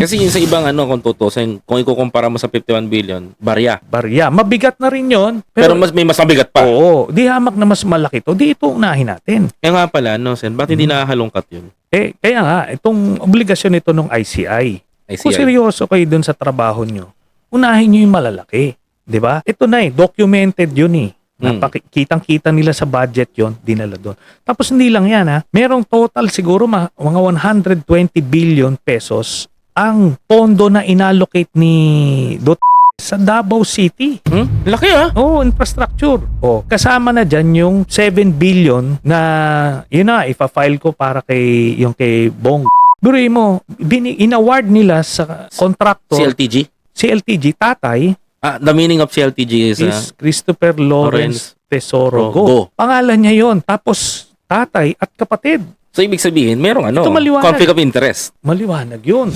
Kasi yung sa ibang ano, kung tutusin, kung ikukumpara mo sa 51 billion, barya. Barya. Mabigat na rin yon. Pero may mas mabigat pa. Oo. Di hamak na mas malaki to. Di ito unahin natin. Kaya nga pala, no, Sen, ba't hindi nakahalungkat yun? Kaya nga, itong obligasyon ito ng ICI. Kung seryoso kayo dun sa trabaho nyo, unahin nyo yung malalaki. Di ba? Ito na documented yun Kitang-kita nila sa budget yon, dinala doon. Tapos hindi lang yan merong total siguro mga 120 billion pesos ang pondo na inallocate ni sa Davao City. Laki Infrastructure. Kasama na dyan yung 7 billion na ipa-file ko para kay Bong. Buruin mo, in-award nila sa contractor. CLTG, tatay. The meaning of CLTG is Christopher Lawrence Tesoro Go. Pangalan niya yon. Tapos tatay at kapatid. So ibig sabihin, merong Ito maliwanag. conflict of interest. Maliwanag yun.